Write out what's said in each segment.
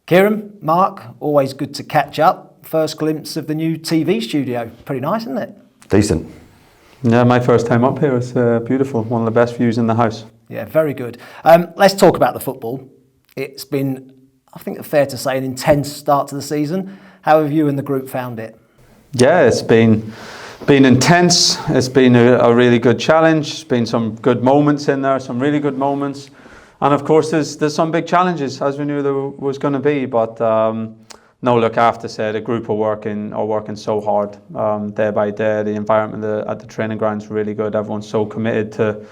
Kieran, Mark, always good to catch up. First glimpse of the new TV studio. Pretty nice, isn't it? Decent. Yeah, my first time up here. It's beautiful. One of the best views in the house. Yeah, very good. Let's talk about the football. It's been, I think, fair to say, an intense start to the season. How have you and the group found it? Yeah, it's been intense. It's been a really good challenge. There's been some good moments in there, some really good moments. And of course, there's some big challenges, as we knew there was going to be. But no, look, I have to say, the group are working so hard day by day. The environment at the training ground is really good. Everyone's so committed to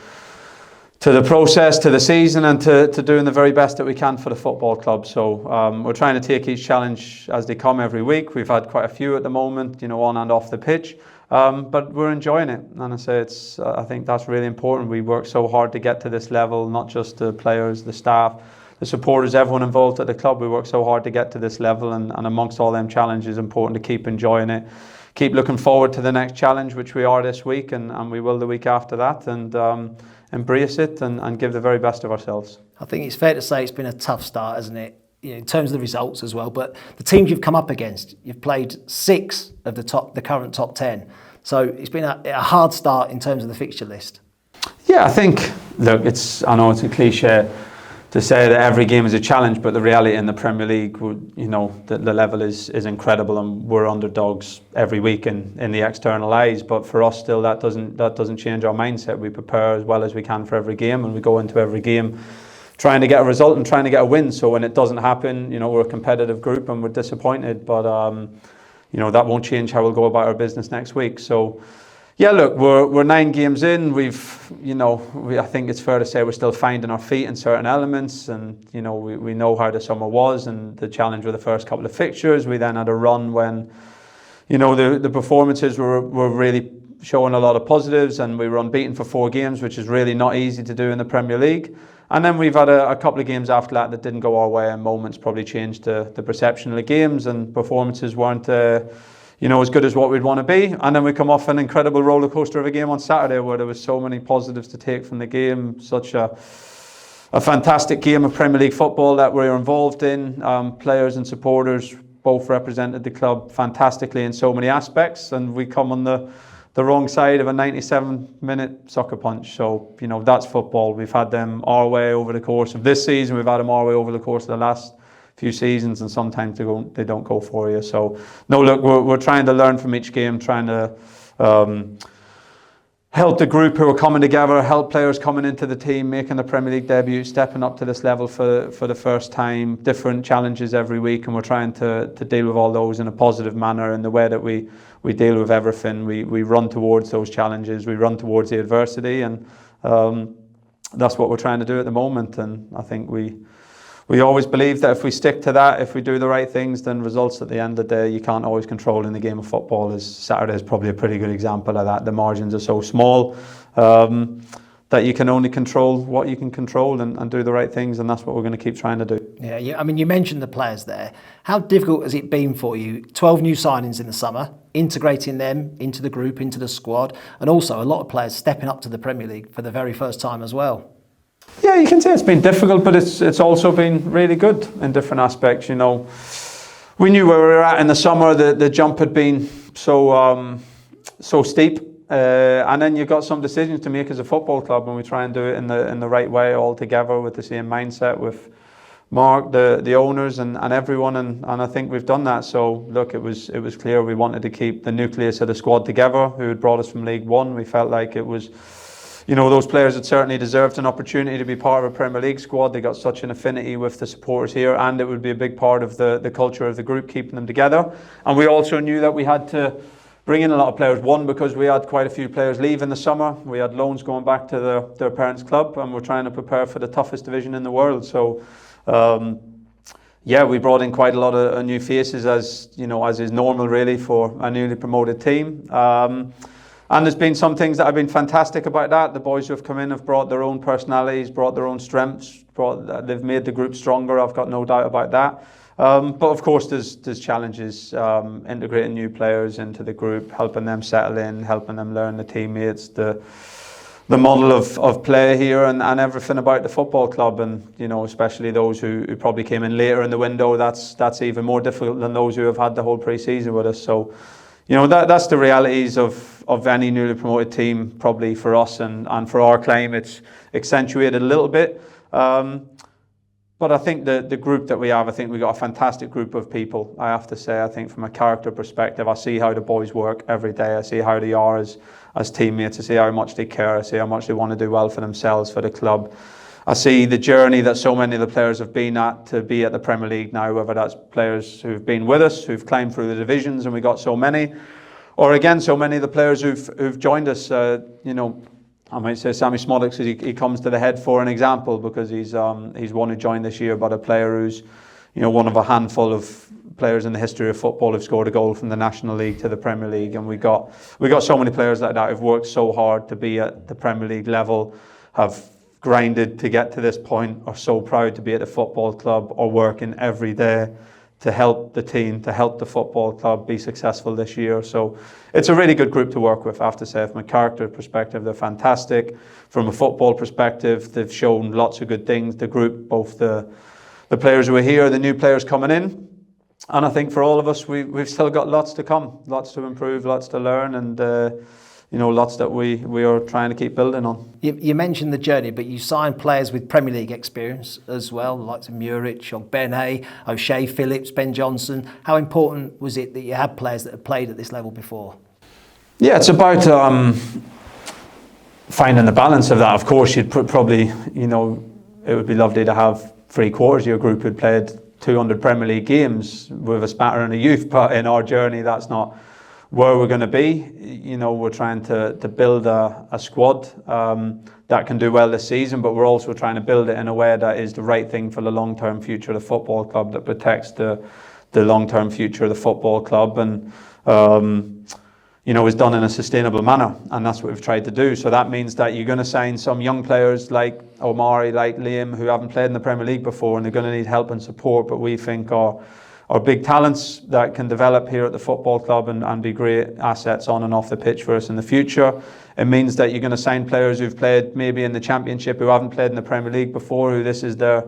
the process, to the season, and to doing the very best that we can for the football club. So we're trying to take each challenge as they come every week. We've had quite a few at the moment, on and off the pitch. But we're enjoying it, and I think that's really important. We work so hard to get to this level, not just the players, the staff, the supporters, everyone involved at the club. We work so hard to get to this level, and amongst all them challenges, it's important to keep enjoying it, keep looking forward to the next challenge, which we are this week, and we will the week after that, and embrace it and give the very best of ourselves. I think it's fair to say it's been a tough start, hasn't it? In terms of the results as well, but the teams you've come up against, you've played 6 of the current top 10. So it's been a hard start in terms of the fixture list. Yeah, I think, look, I know it's a cliche to say that every game is a challenge, but the reality in the Premier League, the level is incredible, and we're underdogs every week in the external eyes. But for us, still, that doesn't change our mindset. We prepare as well as we can for every game, and we go into every game trying to get a result and trying to get a win. So when it doesn't happen, we're a competitive group and we're disappointed, but that won't change how we'll go about our business next week. So yeah, look, we're 9 games in. I think it's fair to say we're still finding our feet in certain elements, and we know how the summer was and the challenge with the first couple of fixtures. We then had a run when the performances were really showing a lot of positives, and we were unbeaten for 4 games, which is really not easy to do in the Premier League. And then we've had a couple of games after that didn't go our way, and moments probably changed the perception of the games, and performances weren't as good as what we'd want to be. And then we come off an incredible roller coaster of a game on Saturday, where there was so many positives to take from the game. Such a fantastic game of Premier League football that we were involved in. Players and supporters both represented the club fantastically in so many aspects, and we come on the wrong side of a 97-minute sucker punch. So, that's football. We've had them our way over the course of this season. We've had them our way over the course of the last few seasons, and sometimes they don't go for you. So, no, look, we're trying to learn from each game, trying to help the group who are coming together, help players coming into the team, making the Premier League debut, stepping up to this level for the first time, different challenges every week, and we're trying to deal with all those in a positive manner. In the way that we deal with everything, we run towards those challenges, we run towards the adversity, and that's what we're trying to do at the moment. And I think we always believe that if we stick to that, if we do the right things, then results at the end of the day you can't always control in the game of football. As Saturday is probably a pretty good example of that. The margins are so small that you can only control what you can control and do the right things, and that's what we're going to keep trying to do. Yeah, I mean, you mentioned the players there. How difficult has it been for you? 12 new signings in the summer, integrating them into the group, into the squad, and also a lot of players stepping up to the Premier League for the very first time as well. Yeah, you can say it's been difficult, but it's also been really good in different aspects. We knew where we were at in the summer. The jump had been so steep, and then you've got some decisions to make as a football club, and we try and do it in the right way, all together with the same mindset, with Mark, the owners, and everyone, and I think we've done that. So look, it was clear we wanted to keep the nucleus of the squad together, who had brought us from League One. We felt like it was, those players had certainly deserved an opportunity to be part of a Premier League squad. They got such an affinity with the supporters here, and it would be a big part of the culture of the group, keeping them together. And we also knew that we had to bring in a lot of players. One, because we had quite a few players leave in the summer. We had loans going back to their parents' club, and we're trying to prepare for the toughest division in the world. So, we brought in quite a lot of new faces, as is normal really for a newly promoted team. And there's been some things that have been fantastic about that. The boys who have come in have brought their own personalities, brought their own strengths, they've made the group stronger. I've got no doubt about that. But of course, there's challenges integrating new players into the group, helping them settle in, helping them learn the teammates, the the model of play here and everything about the football club, and especially those who probably came in later in the window, that's even more difficult than those who have had the whole pre-season with us. So that's the realities of any newly promoted team, probably for us and for our claim. It's accentuated a little bit, but I think the group that we have, I think we've got a fantastic group of people. I have to say, I think from a character perspective, I see how the boys work every day. I see how they are as teammates. I see how much they care. I see how much they want to do well for themselves, for the club. I see the journey that so many of the players have been at to be at the Premier League now, whether that's players who've been with us, who've climbed through the divisions, and we got so many, or again, so many of the players who've joined us. I might say Sammy Smolix, he comes to the head for an example, because he's one who joined this year, but a player who's one of a handful of players in the history of football who've scored a goal from the National League to the Premier League. And we got so many players like that who've worked so hard to be at the Premier League level, have grinded to get to this point, are so proud to be at the football club, or working every day to help the team, to help the football club be successful this year. So it's a really good group to work with, I have to say. From a character perspective, they're fantastic. From a football perspective, they've shown lots of good things. The group, both the players who are here, the new players coming in. And I think for all of us, we've still got lots to come, lots to improve, lots to learn, and lots that we are trying to keep building on. You mentioned the journey, but you signed players with Premier League experience as well, the likes of Muric, Ogbene, O'Shea Phillips, Ben Johnson. How important was it that you had players that had played at this level before? Yeah, it's about finding the balance of that. Of course, you'd probably, it would be lovely to have 3/4 of your group who'd played 200 Premier League games with a spatter and a youth, but in our journey, that's not where we're going to be. We're trying to build a squad that can do well this season, but we're also trying to build it in a way that is the right thing for the long-term future of the football club, that protects the long-term future of the football club, and is done in a sustainable manner, and that's what we've tried to do. So that means that you're going to sign some young players like Omari, like Liam, who haven't played in the Premier League before, and they're going to need help and support, but we think are big talents that can develop here at the football club and be great assets on and off the pitch for us in the future. It means that you're going to sign players who've played maybe in the Championship, who haven't played in the Premier League before, who this is their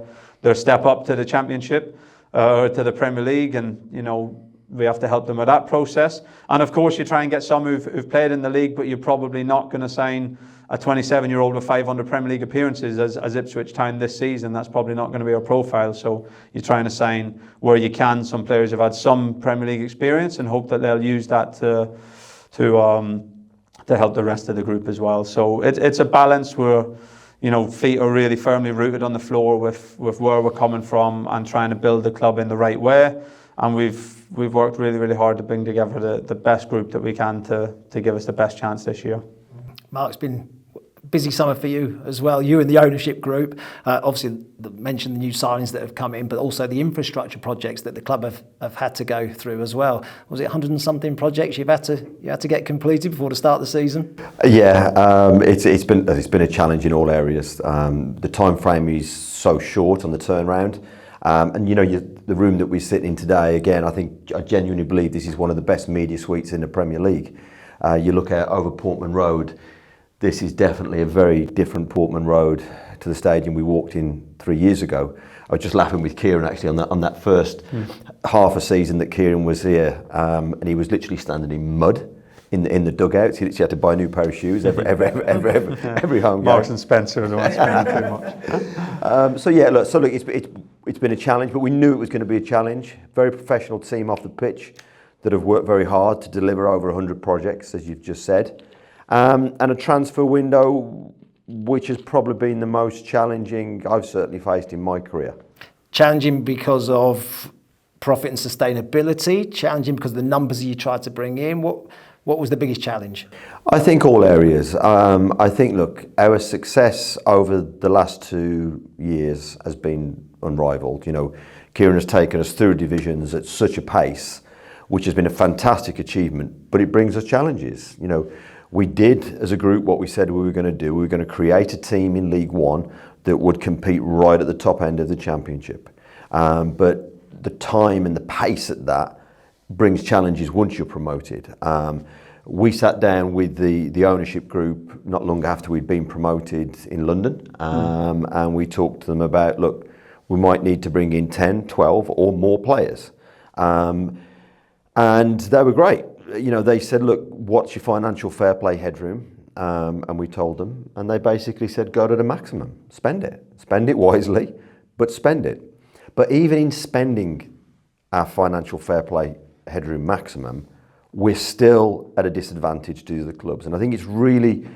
step up to the Championship or to the Premier League, and we have to help them with that process. And of course, you try and get some who've played in the league, but you're probably not going to sign a 27-year-old with 500 Premier League appearances as Ipswich Town this season. That's probably not going to be our profile. So you're trying to sign, where you can, some players who've had some Premier League experience, and hope that they'll use that to help the rest of the group as well. So it's a balance where feet are really firmly rooted on the floor with where we're coming from, and trying to build the club in the right way. And we've worked really, really hard to bring together the best group that we can to give us the best chance this year. Mark, it's been a busy summer for you as well, you and the ownership group. Obviously, mentioned the new signings that have come in, but also the infrastructure projects that the club have had to go through as well. Was it 100 and something projects you had to get completed before the start of the season? Yeah, it's been a challenge in all areas. The time frame is so short on the turnaround. And the room that we sit in today, again, I genuinely believe this is one of the best media suites in the Premier League. You look at over Portman Road, this is definitely a very different Portman Road to the stadium we walked in 3 years ago. I was just laughing with Kieran actually on that first half a season that Kieran was here, and he was literally standing in mud in the dugouts. He literally had to buy a new pair of shoes every home game. Marks and Spencer are the ones spending too much. So look, it's been a challenge, but we knew it was going to be a challenge. Very professional team off the pitch that have worked very hard to deliver over 100 projects, as you've just said. And a transfer window which has probably been the most challenging I've certainly faced in my career. Challenging because of profit and sustainability, challenging because of the numbers you tried to bring in. What was the biggest challenge? I think all areas. I think, look, our success over the last 2 years has been unrivaled. Kieran has taken us through divisions at such a pace, which has been a fantastic achievement, but it brings us challenges. We did, as a group, what we said we were going to do. We were going to create a team in League One that would compete right at the top end of the Championship. But the time and the pace at that brings challenges once you're promoted. we sat down with the ownership group not long after we'd been promoted in London, and we talked to them about, look, we might need to bring in 10, 12 or more players. And they were great. You know, they said, look, what's your financial fair play headroom? And we told them, and they basically said, go to the maximum, spend it wisely, but spend it. But even in spending our financial fair play headroom maximum, we're still at a disadvantage to the clubs. And I think it's really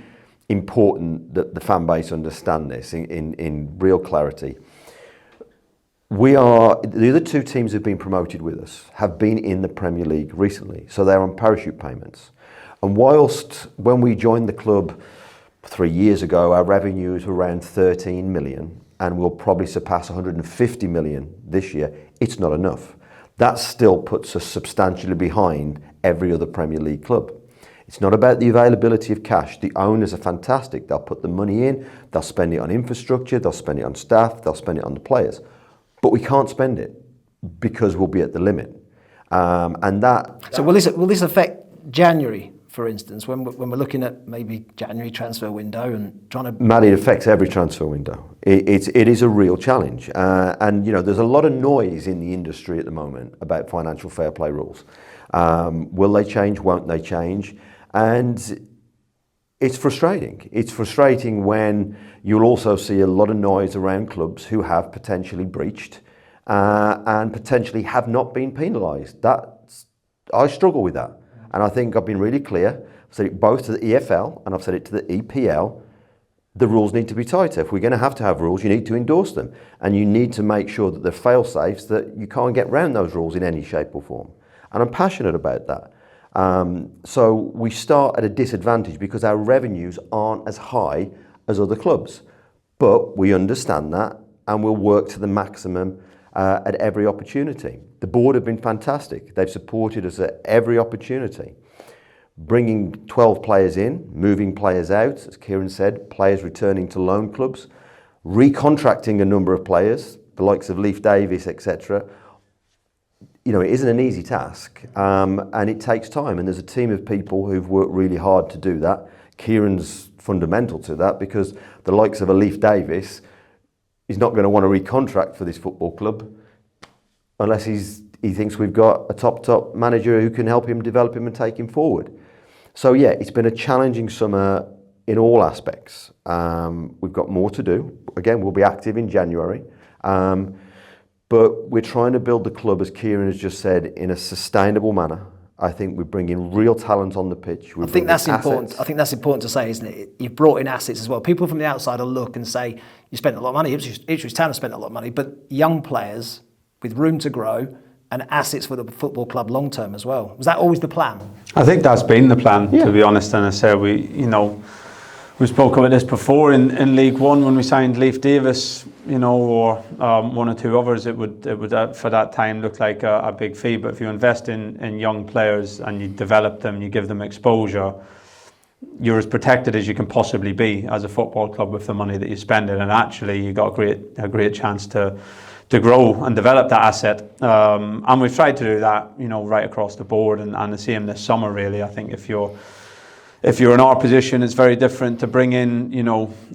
important that the fan base understand this in real clarity. The other two teams who've been promoted with us have been in the Premier League recently, so they're on parachute payments. And whilst when we joined the club 3 years ago, our revenues were around 13 million, and we'll probably surpass 150 million this year, it's not enough. That still puts us substantially behind every other Premier League club. It's not about the availability of cash. The owners are fantastic. They'll put the money in, they'll spend it on infrastructure, they'll spend it on staff, they'll spend it on the players. But we can't spend it because we'll be at the limit. So will this affect January, for instance, when we're looking at maybe January transfer window and trying to... Matt, it affects every transfer window. It is a real challenge. And, you know, there's a lot of noise in the industry at the moment about financial fair play rules. Will they change? Won't they change? And it's frustrating. It's frustrating when you'll also see a lot of noise around clubs who have potentially breached and potentially have not been penalised. I struggle with that. And I think I've been really clear. I've said it both to the EFL and I've said it to the EPL. The rules need to be tighter. If we're going to have rules, you need to endorse them. And you need to make sure that they're fail-safes, that you can't get around those rules in any shape or form. And I'm passionate about that. So we start at a disadvantage because our revenues aren't as high as other clubs. But we understand that and we'll work to the maximum at every opportunity. The board have been fantastic. They've supported us at every opportunity. Bringing 12 players in, moving players out, as Kieran said, players returning to loan clubs, recontracting a number of players, the likes of Leif Davis, etc. You know, it isn't an easy task, and it takes time. And there's a team of people who've worked really hard to do that. Kieran's fundamental to that because the likes of a Leif Davis is not going to want to recontract for this football club unless he thinks we've got a top manager who can help him, develop him and take him forward. So yeah, it's been a challenging summer in all aspects. We've got more to do. Again, we'll be active in January. But we're trying to build the club, as Kieran has just said, in a sustainable manner. I think we're bringing real talent on the pitch. I think that's important. I think that's important to say, isn't it? You've brought in assets as well. People from the outside will look and say, you spent a lot of money. Ipswich Town has spent a lot of money. But young players with room to grow and assets for the football club long term as well. Was that always the plan? I think that's been the plan, to be honest. And I say we spoke about this before in League One when we signed Leif Davis, or one or two others. It would for that time look like a big fee. But if you invest in young players and you develop them, you give them exposure, you're as protected as you can possibly be as a football club with the money that you spend it. And actually, you got a great chance to grow and develop that asset. And we've tried to do that, right across the board, and the same this summer. Really, I think if you're in our position, it's very different to bring in,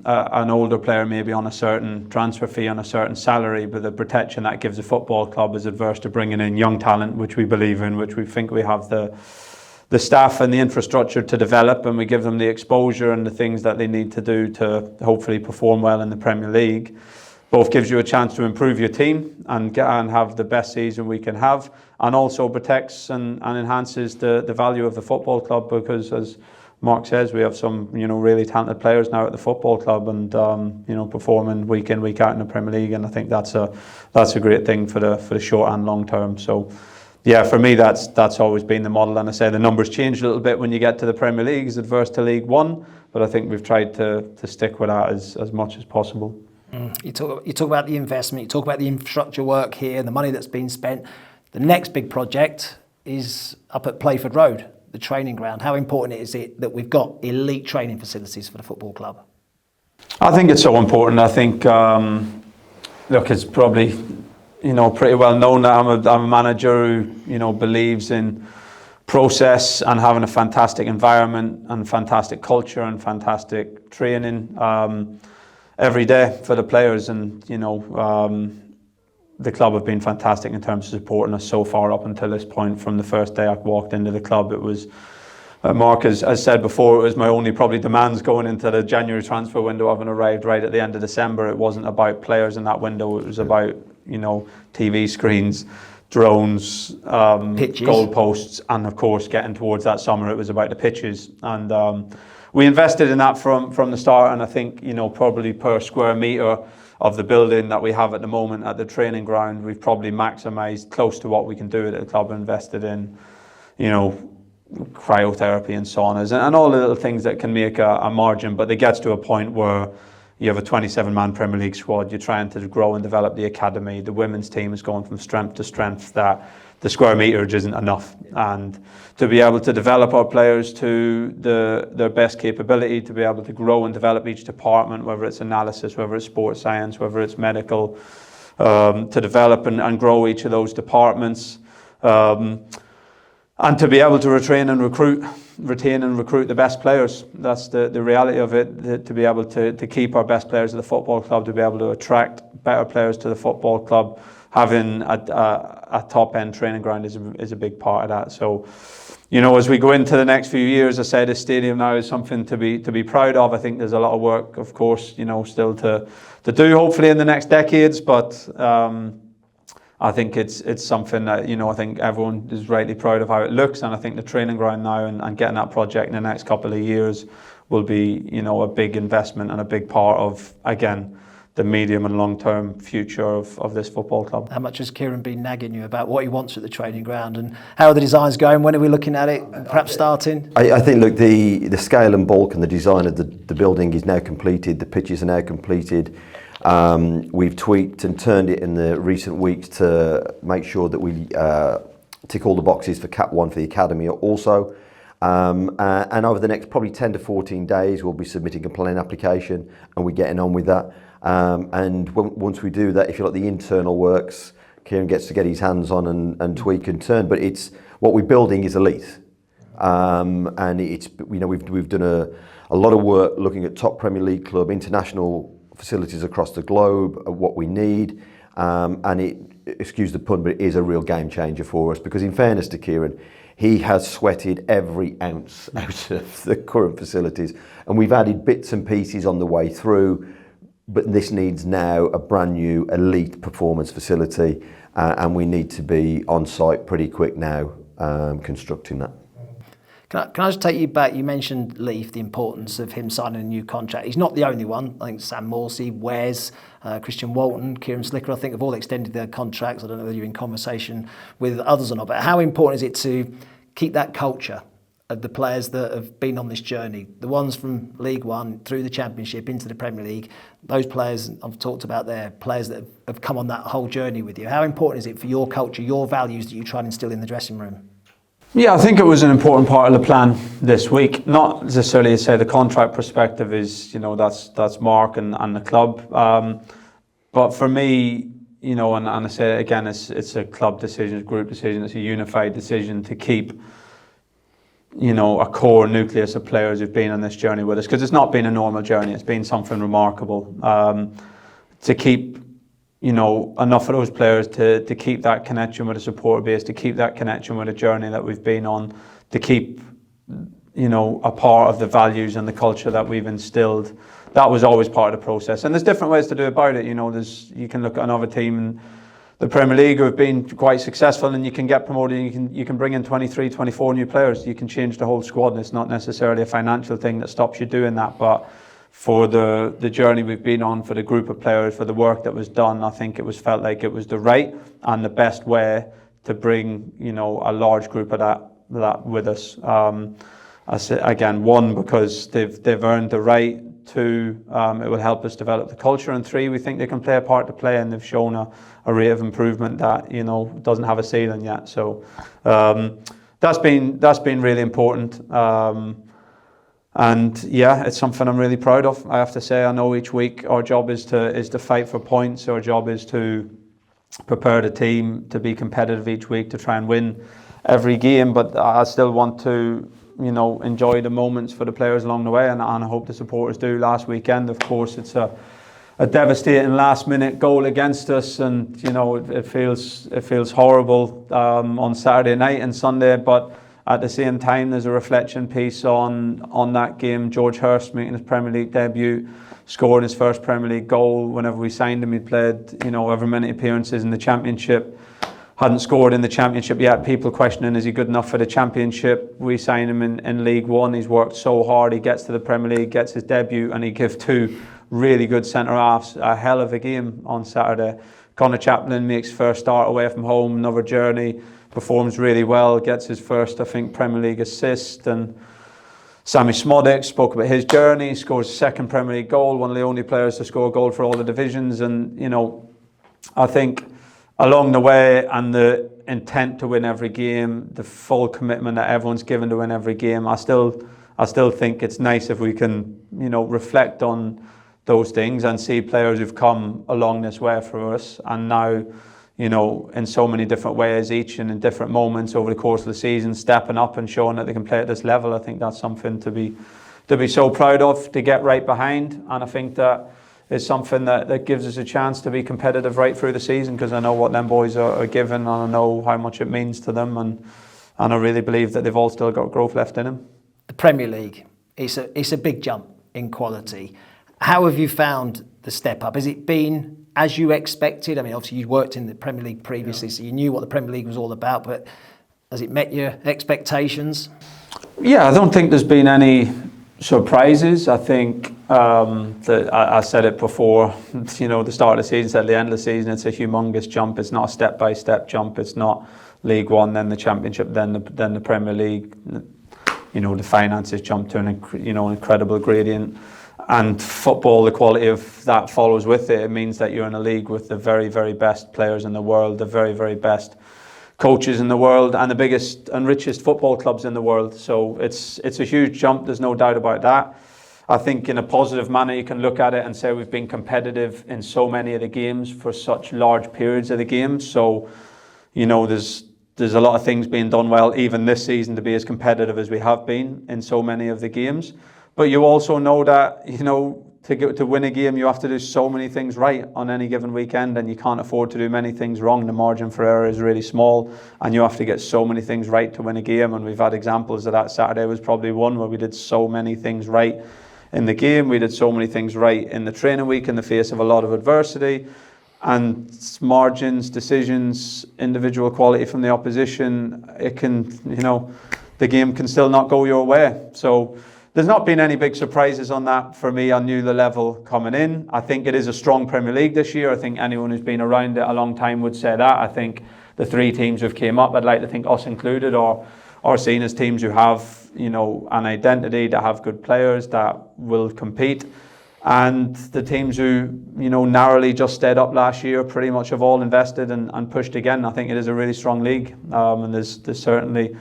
an older player maybe on a certain transfer fee, on a certain salary, but the protection that gives a football club is adverse to bringing in young talent, which we believe in, which we think we have the staff and the infrastructure to develop, and we give them the exposure and the things that they need to do to hopefully perform well in the Premier League. Both gives you a chance to improve your team and have the best season we can have, and also protects and enhances the value of the football club, because as Mark says, we have some really talented players now at the football club, and performing week in, week out in the Premier League, and I think that's a great thing for the short and long term. So yeah, for me that's always been the model, and I say the numbers change a little bit when you get to the Premier League, it's adverse to League One, but I think we've tried to stick with that as much as possible. You talk about the investment, you talk about the infrastructure work here, the money that's been spent. The next big project is up at Playford Road, the training ground. How important is it that we've got elite training facilities for the football club? I think it's so important. I think, it's probably, pretty well known that I'm a manager who, believes in process and having a fantastic environment and fantastic culture and fantastic training every day for the players. And the club have been fantastic in terms of supporting us so far up until this point. From the first day I walked into the club, it was Mark has said before, it was my only probably demands going into the January transfer window, having arrived right at the end of December. It wasn't about players in that window, it was about TV screens, drones, goalposts, and of course getting towards that summer it was about the pitches. And we invested in that from the start, and I think probably per square metre of the building that we have at the moment at the training ground, we've probably maximised close to what we can do at the club. Invested in cryotherapy and saunas and all the little things that can make a margin, but it gets to a point where you have a 27-man Premier League squad, you're trying to grow and develop the academy, the women's team is going from strength to strength, that the square meterage isn't enough. And to be able to develop our players to their best capability, to be able to grow and develop each department, whether it's analysis, whether it's sports science, whether it's medical, to develop and grow each of those departments. And to be able to retain and recruit the best players. That's the reality of it, to be able to keep our best players at the football club, to be able to attract better players to the football club. Having a top-end training ground is a big part of that. So, as we go into the next few years, I say the stadium now is something to be proud of. I think there's a lot of work, of course, still to do, hopefully in the next decades, but I think it's something that, I think everyone is rightly proud of how it looks, and I think the training ground now and getting that project in the next couple of years will be, a big investment and a big part of, again, the medium and long-term future of this football club. How much has Kieran been nagging you about what he wants at the training ground, and how are the designs going? When are we looking at it, perhaps starting? I think, look, the scale and bulk and the design of the building is now completed, the pitches are now completed. We've tweaked and turned it in the recent weeks to make sure that we tick all the boxes for Cap 1 for the Academy also. And over the next probably 10 to 14 days, we'll be submitting a planning application, and we're getting on with that. And once we do that, if you like, the internal works, Kieran gets to get his hands on and tweak and turn. But it's what we're building is elite. And it's, we've done a lot of work looking at top Premier League club, international facilities across the globe, what we need, and it, excuse the pun, but it is a real game changer for us, because in fairness to Kieran, he has sweated every ounce out of the current facilities, and we've added bits and pieces on the way through, but this needs now a brand new elite performance facility, and we need to be on site pretty quick now, constructing that. Can I just take you back? You mentioned Leaf, the importance of him signing a new contract. He's not the only one. I think Sam Morsey, Wes, Christian Walton, Kieran Slicker, I think have all extended their contracts. I don't know whether you're in conversation with others or not, but how important is it to keep that culture of the players that have been on this journey, the ones from League One through the Championship into the Premier League, those players I've talked about there, players that have come on that whole journey with you. How important is it for your culture, your values that you try and instill in the dressing room? Yeah, I think it was an important part of the plan this week. Not necessarily to say the contract perspective is, that's Mark and the club. But for me, and I say again, it's a club decision, a group decision, it's a unified decision to keep, a core nucleus of players who've been on this journey with us, because it's not been a normal journey, it's been something remarkable. To keep enough of those players to keep that connection with a supporter base, to keep that connection with a journey that we've been on, to keep, a part of the values and the culture that we've instilled. That was always part of the process. And there's different ways to do about it. You can look at another team in the Premier League who have been quite successful, and you can get promoted, and you can bring in 23, 24 new players. You can change the whole squad, and it's not necessarily a financial thing that stops you doing that. But for the journey we've been on, for the group of players, for the work that was done, I think felt like it was the right and the best way to bring, a large group of that with us. I say again, one, because they've earned the right. Two, it will help us develop the culture, and three, we think they can play a part to play, and they've shown a rate of improvement that doesn't have a ceiling yet. So that's been really important. And yeah, it's something I'm really proud of. I have to say, I know each week our job is to fight for points. Our job is to prepare the team to be competitive each week, to try and win every game. But I still want to, enjoy the moments for the players along the way, and I hope the supporters do. Last weekend, of course, it's a devastating last-minute goal against us, and it feels horrible on Saturday night and Sunday. But at the same time, there's a reflection piece on that game. George Hurst making his Premier League debut, scored his first Premier League goal. Whenever we signed him, he'd played however many appearances in the Championship. Hadn't scored in the Championship yet. People questioning, is he good enough for the Championship? We signed him in League One. He's worked so hard. He gets to the Premier League, gets his debut, and he gives two really good centre-halves a hell of a game on Saturday. Connor Chaplin makes first start away from home, another journey, performs really well, gets his first, I think, Premier League assist. And Sammy Smodic spoke about his journey, scores his second Premier League goal, one of the only players to score a goal for all the divisions. And, I think along the way, and the intent to win every game, the full commitment that everyone's given to win every game, I still think it's nice if we can, reflect on those things and see players who've come along this way for us, and now, in so many different ways, each and in different moments over the course of the season, stepping up and showing that they can play at this level. I think that's something to be so proud of, to get right behind, and I think that is something that gives us a chance to be competitive right through the season, because I know what them boys are given, and I know how much it means to them, and I really believe that they've all still got growth left in them. The Premier League, it's a big jump in quality. How have you found the step up? Has it been as you expected? I mean, obviously you'd worked in the Premier League previously, so you knew what the Premier League was all about, but has it met your expectations? Yeah, I don't think there's been any surprises. I think that I said it before, the start of the season, said at the end of the season, it's a humongous jump. It's not a step-by-step jump. It's not League One, then the Championship, then the Premier League. The finances jump to an incredible gradient. And football, the quality of that follows with it. It means that you're in a league with the very, very best players in the world, the very, very best coaches in the world, and the biggest and richest football clubs in the world. So it's a huge jump, there's no doubt about that. I think in a positive manner you can look at it and say we've been competitive in so many of the games for such large periods of the game. So, there's a lot of things being done well, even this season, to be as competitive as we have been in so many of the games. But you also know that, to win a game, you have to do so many things right on any given weekend, and you can't afford to do many things wrong. The margin for error is really small, and you have to get so many things right to win a game. And we've had examples of that. Saturday was probably one where we did so many things right in the game. We did so many things right in the training week in the face of a lot of adversity. And margins, decisions, individual quality from the opposition, it can, the game can still not go your way. So there's not been any big surprises on that for me. I knew the level coming in. I think it is a strong Premier League this year. I think anyone who's been around it a long time would say that. I think the three teams who've came up, I'd like to think us included, are seen as teams who have, an identity, that have good players, that will compete. And the teams who, narrowly just stayed up last year pretty much have all invested and pushed again. I think it is a really strong league. And there's certainly,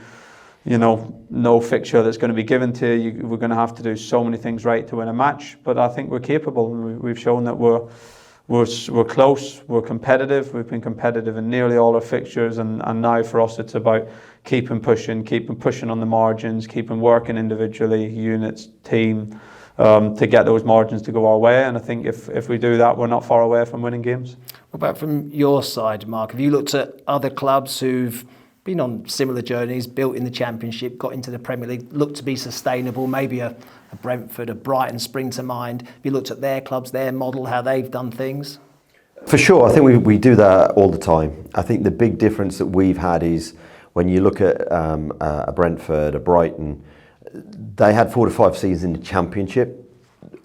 no fixture that's going to be given to you. We're going to have to do so many things right to win a match. But I think we're capable. We've shown that we're close, we're competitive. We've been competitive in nearly all our fixtures. And now for us, it's about keeping pushing on the margins, keeping working individually, units, team, to get those margins to go our way. And I think if we do that, we're not far away from winning games. What about from your side, Mark? Have you looked at other clubs who've been on similar journeys, built in the Championship, got into the Premier League, looked to be sustainable, maybe a Brentford, a Brighton spring to mind? Have you looked at their clubs, their model, how they've done things? For sure, I think we do that all the time. I think the big difference that we've had is when you look at a Brentford, a Brighton, they had 4 to 5 seasons in the Championship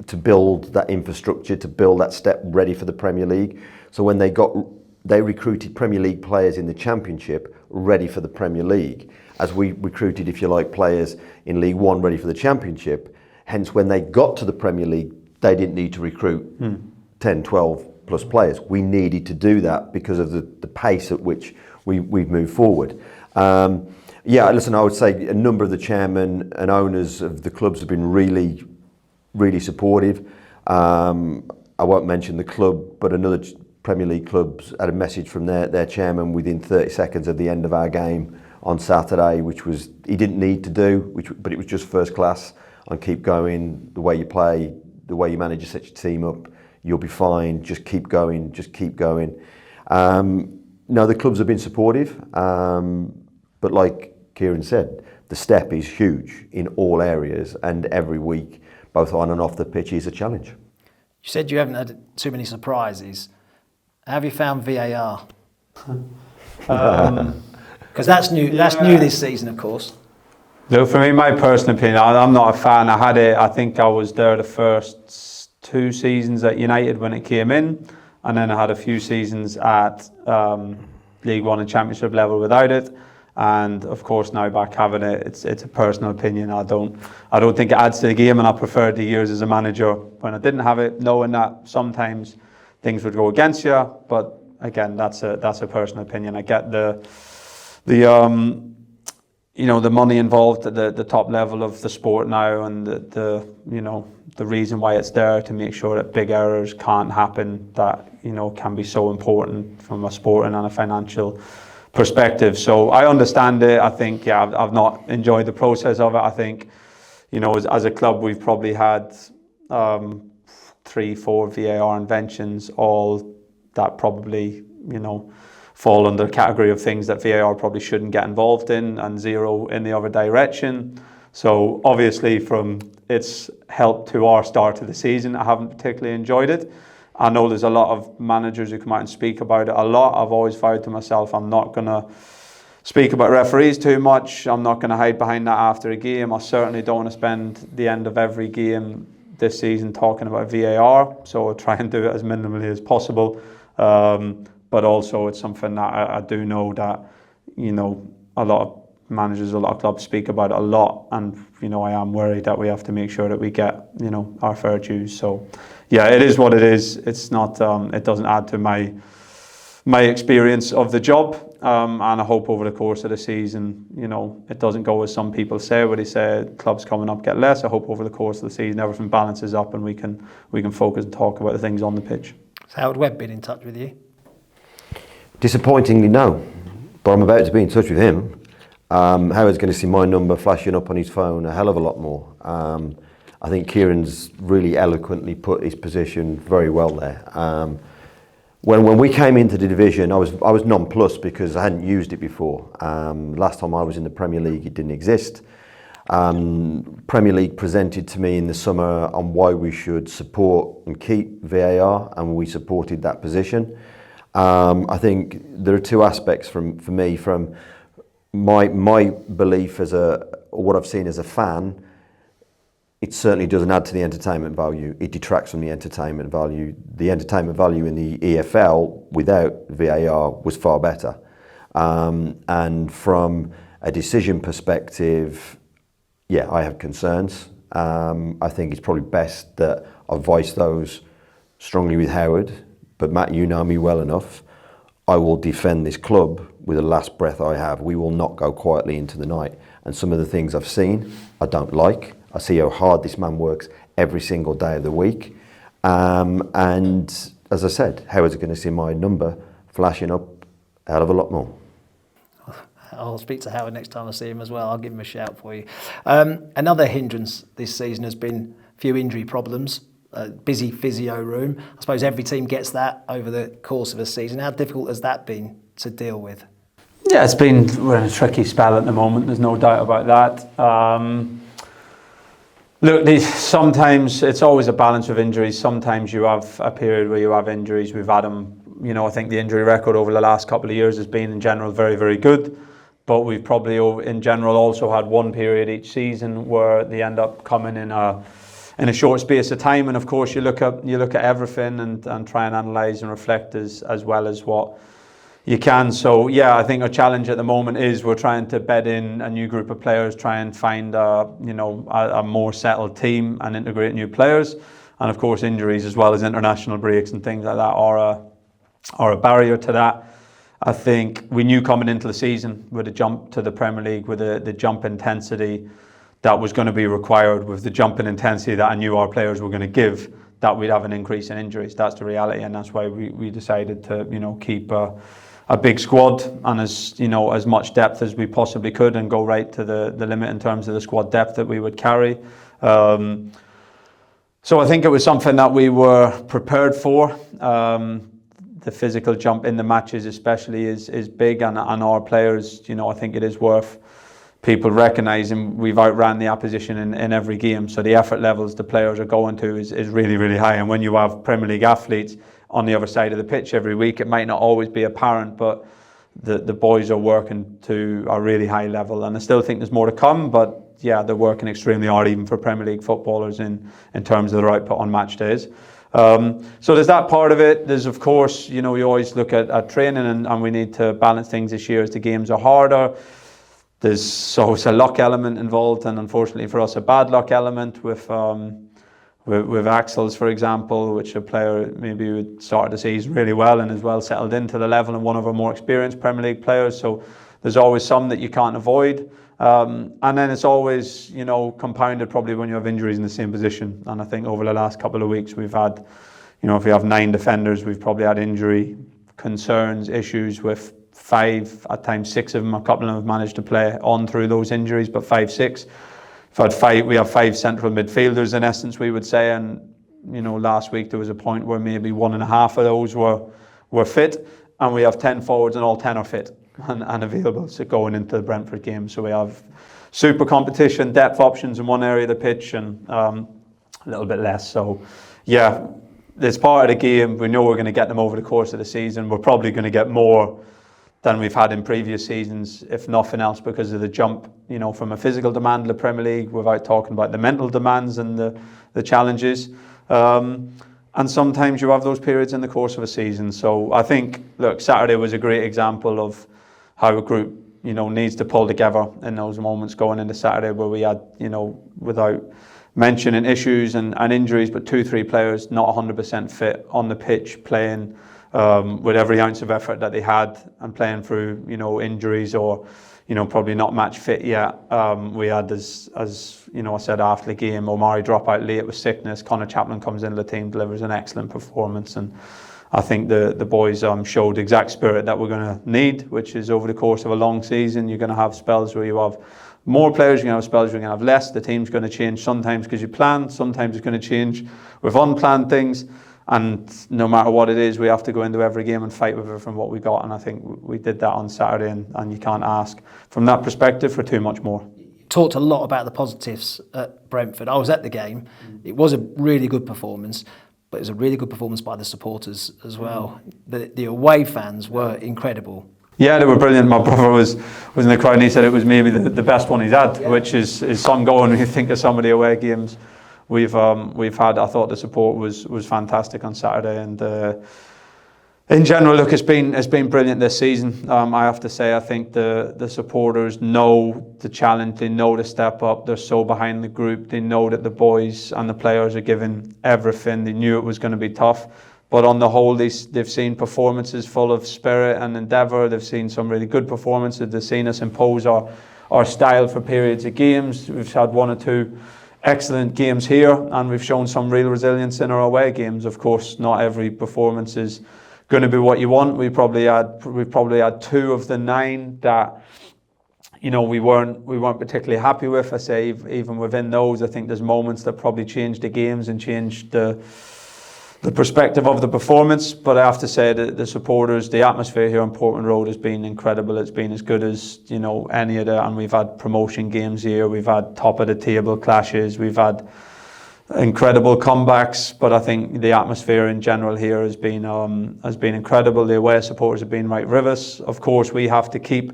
to build that infrastructure, to build that step ready for the Premier League. So when they recruited Premier League players in the Championship ready for the Premier League, as we recruited, if you like, players in League One ready for the Championship. Hence, when they got to the Premier League, they didn't need to recruit 10, 12 plus players. We needed to do that because of the pace at which we've moved forward. Listen, I would say a number of the chairmen and owners of the clubs have been really, really supportive. I won't mention the club, but another Premier League clubs had a message from their chairman within 30 seconds of the end of our game on Saturday, which was he didn't need to do, but it was just first class. And keep going, the way you play, the way you manage to set your team up, you'll be fine. Just keep going, just keep going. No, the clubs have been supportive, but like Kieran said, the step is huge in all areas, and every week, both on and off the pitch, is a challenge. You said you haven't had too many surprises. How have you found VAR? Because that's new. That's new this season, of course. Look, for me, my personal opinion, I'm not a fan. I think I was there the first 2 seasons at United when it came in, and then I had a few seasons at League One and Championship level without it. And of course, now back having it, it's a personal opinion. I don't think it adds to the game, and I preferred the years as a manager when I didn't have it, knowing that sometimes things would go against you. But again, that's a personal opinion. I get the money involved at the top level of the sport now, and the reason why it's there to make sure that big errors can't happen, that can be so important from a sporting and a financial perspective. So I understand it. I think I've not enjoyed the process of it. I think as a club we've probably had 3-4 VAR inventions, all that probably fall under the category of things that VAR probably shouldn't get involved in, and 0 in the other direction. So obviously from its help to our start to the season, I haven't particularly enjoyed it. I know there's a lot of managers who come out and speak about it a lot. I've always vowed to myself I'm not going to speak about referees too much. I'm not going to hide behind that after a game. I certainly don't want to spend the end of every game this season talking about VAR, so I'll try and do it as minimally as possible. But also it's something that I do know that, a lot of managers, a lot of clubs speak about it a lot, and, I am worried that we have to make sure that we get, our fair dues. So, yeah, it is what it is. It's not, it doesn't add to my experience of the job, and I hope over the course of the season, it doesn't go as some people say, where they say clubs coming up get less. I hope over the course of the season everything balances up and we can focus and talk about the things on the pitch. Has Howard Webb been in touch with you? Disappointingly, no, but I'm about to be in touch with him. Howard's going to see my number flashing up on his phone a hell of a lot more. I think Kieran's really eloquently put his position very well there. When we came into the division, I was nonplussed because I hadn't used it before. Last time I was in the Premier League, it didn't exist. Premier League presented to me in the summer on why we should support and keep VAR, and we supported that position. I think there are 2 aspects for me from my belief what I've seen as a fan. It certainly doesn't add to the entertainment value. It detracts from the entertainment value. The entertainment value in the EFL without VAR was far better. And from a decision perspective, I have concerns. I think it's probably best that I voice those strongly with Howard. But Matt, you know me well enough. I will defend this club with the last breath I have. We will not go quietly into the night. And some of the things I've seen, I don't like. I see how hard this man works every single day of the week. And as I said, Howard's going to see my number flashing up a hell of a lot more. I'll speak to Howard next time I see him as well. I'll give him a shout for you. Another hindrance this season has been a few injury problems. A busy physio room. I suppose every team gets that over the course of a season. How difficult has that been to deal with? Yeah, we're in a tricky spell at the moment. There's no doubt about that. Look, sometimes it's always a balance of injuries. Sometimes you have a period where you have injuries. We've had them. I think the injury record over the last couple of years has been in general very, very good. But we've probably in general also had one period each season where they end up coming in a short space of time, and of course you look at everything and try and analyse and reflect as well as what you can. So yeah, I think our challenge at the moment is we're trying to bed in a new group of players, try and find a more settled team and integrate new players, and of course injuries as well as international breaks and things like that are a barrier to that. I think we knew coming into the season with the jump to the Premier League, with the jump intensity that was going to be required, with the jump in intensity that I knew our players were going to give, that we'd have an increase in injuries. That's the reality, and that's why we decided to, keep a big squad and as much depth as we possibly could, and go right to the limit in terms of the squad depth that we would carry. So I think it was something that we were prepared for. The physical jump in the matches especially is big, and our players, I think it is worth people recognising we've outran the opposition in every game. So the effort levels the players are going to is really, really high. And when you have Premier League athletes on the other side of the pitch every week, it might not always be apparent, but the boys are working to a really high level. And I still think there's more to come, but yeah, they're working extremely hard even for Premier League footballers in terms of their output on match days. So there's that part of it. There's, of course, you always look at training, and we need to balance things this year as the games are harder. There's always a luck element involved, and unfortunately for us, a bad luck element with Axel's, for example, which a player maybe would start the season really well and is well settled into the level, and one of our more experienced Premier League players. So there's always some that you can't avoid. And then it's always, compounded probably when you have injuries in the same position. And I think over the last couple of weeks we've had, if we have 9 defenders, we've probably had injury concerns, issues with 5, at times 6 of them. A couple of them have managed to play on through those injuries, but 5, 6. We have 5 central midfielders in essence, we would say. And, last week there was a point where maybe 1.5 of those were fit. And we have 10 forwards and all 10 are fit and available to going into the Brentford game. So we have super competition, depth options in one area of the pitch, and a little bit less. So yeah, it's part of the game. We know we're going to get them over the course of the season. We're probably going to get more than we've had in previous seasons, if nothing else, because of the jump, from a physical demand to the Premier League, without talking about the mental demands and the challenges. And sometimes you have those periods in the course of a season. So I think, look, Saturday was a great example of how a group, needs to pull together in those moments going into Saturday, where we had, without mentioning issues and injuries, but 2-3 players not 100% fit on the pitch, playing with every ounce of effort that they had, and playing through, injuries or, probably not match fit yet. We had, as I said after the game, Omari drop out late with sickness. Connor Chaplin comes into the team, delivers an excellent performance, and I think the boys showed the exact spirit that we're going to need, which is over the course of a long season, you're going to have spells where you have more players, you're going to have spells where you're going to have less. The team's going to change sometimes because you plan, sometimes it's going to change with unplanned things. And no matter what it is, we have to go into every game and fight with it from what we got. And I think we did that on Saturday, and you can't ask from that perspective for too much more. You talked a lot about the positives at Brentford. I was at the game. It was a really good performance, but it was a really good performance by the supporters as well. The away fans were incredible. Yeah, they were brilliant. My brother was in the crowd, and he said it was maybe the best one he's had, which is some going when you think of some of the away games we've had. I thought the support was fantastic on Saturday, and in general, look, it's been brilliant this season. I have to say, I think the supporters know the challenge, they know to step up, they're so behind the group, they know that the boys and the players are giving everything. They knew it was going to be tough, but on the whole, they've seen performances full of spirit and endeavour. They've seen some really good performances. They've seen us impose our style for periods of games. We've had 1 or 2 excellent games here, and we've shown some real resilience in our away games. Of course, not every performance is going to be what you want. We've probably had 2 of the 9 that we weren't particularly happy with. I say even within those, I think there's moments that probably changed the games and changed the perspective of the performance. But I have to say that the supporters, the atmosphere here on Portman Road has been incredible. It's been as good as any of and we've had promotion games here, we've had top of the table clashes, we've had incredible comebacks, but I think the atmosphere in general here has been incredible. The away supporters have been right with us. Of course, we have to keep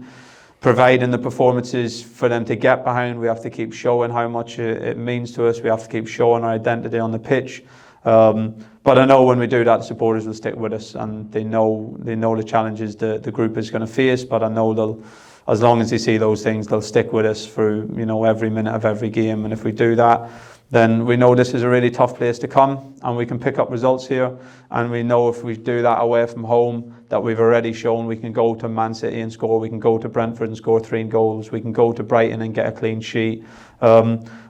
providing the performances for them to get behind. We have to keep showing how much it means to us. We have to keep showing our identity on the pitch. But I know when we do that, the supporters will stick with us, and they know the challenges the group is going to face. But I know as long as they see those things, they'll stick with us through every minute of every game. And if we do that, then we know this is a really tough place to come, and we can pick up results here. And we know if we do that away from home, that we've already shown we can go to Man City and score, we can go to Brentford and score 3 goals, we can go to Brighton and get a clean sheet.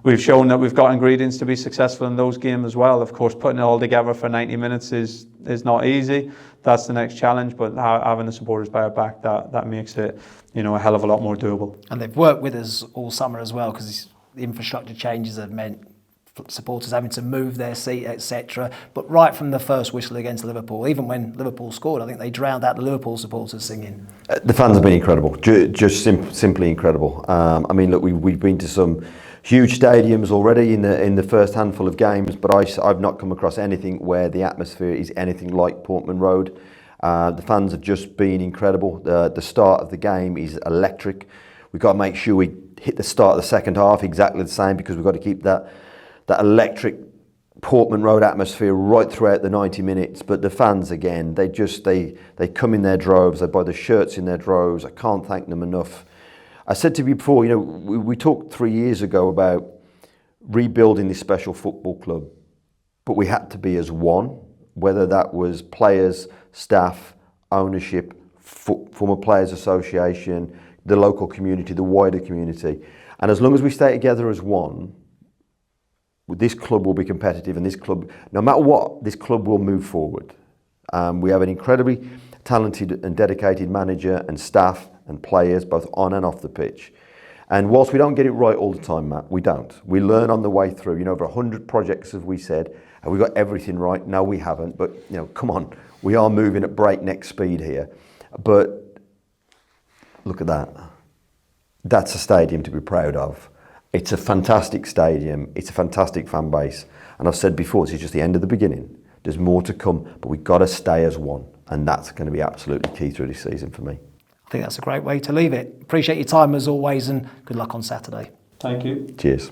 We've shown that we've got ingredients to be successful in those games as well. Of course, putting it all together for 90 minutes is not easy. That's the next challenge, but having the supporters by our back, that makes it, a hell of a lot more doable. And they've worked with us all summer as well, because the infrastructure changes have meant supporters having to move their seat, etc. But right from the first whistle against Liverpool, even when Liverpool scored, I think they drowned out the Liverpool supporters singing. The fans have been incredible, just simply incredible. I mean, look, we've been to some huge stadiums already in the first handful of games, but I've not come across anything where the atmosphere is anything like Portman Road. The fans have just been incredible. The start of the game is electric. We've got to make sure we hit the start of the second half exactly the same, because we've got to keep that electric Portman Road atmosphere right throughout the 90 minutes. But the fans, again, they come in their droves. They buy the shirts in their droves. I can't thank them enough. I said to you before, we talked 3 years ago about rebuilding this special football club, but we had to be as one, whether that was players, staff, ownership, former players association, the local community, the wider community. And as long as we stay together as one, this club will be competitive, and this club, no matter what, this club will move forward. We have an incredibly talented and dedicated manager and staff and players, both on and off the pitch. And whilst we don't get it right all the time, Matt, we don't. We learn on the way through. Over 100 projects, as we said, and we got everything right. No, we haven't. But come on, we are moving at breakneck speed here. But look at that. That's a stadium to be proud of. It's a fantastic stadium. It's a fantastic fan base. And I've said before, this is just the end of the beginning. There's more to come, but we've got to stay as one. And that's going to be absolutely key through this season for me. I think that's a great way to leave it. Appreciate your time as always, and good luck on Saturday. Thank you. Cheers.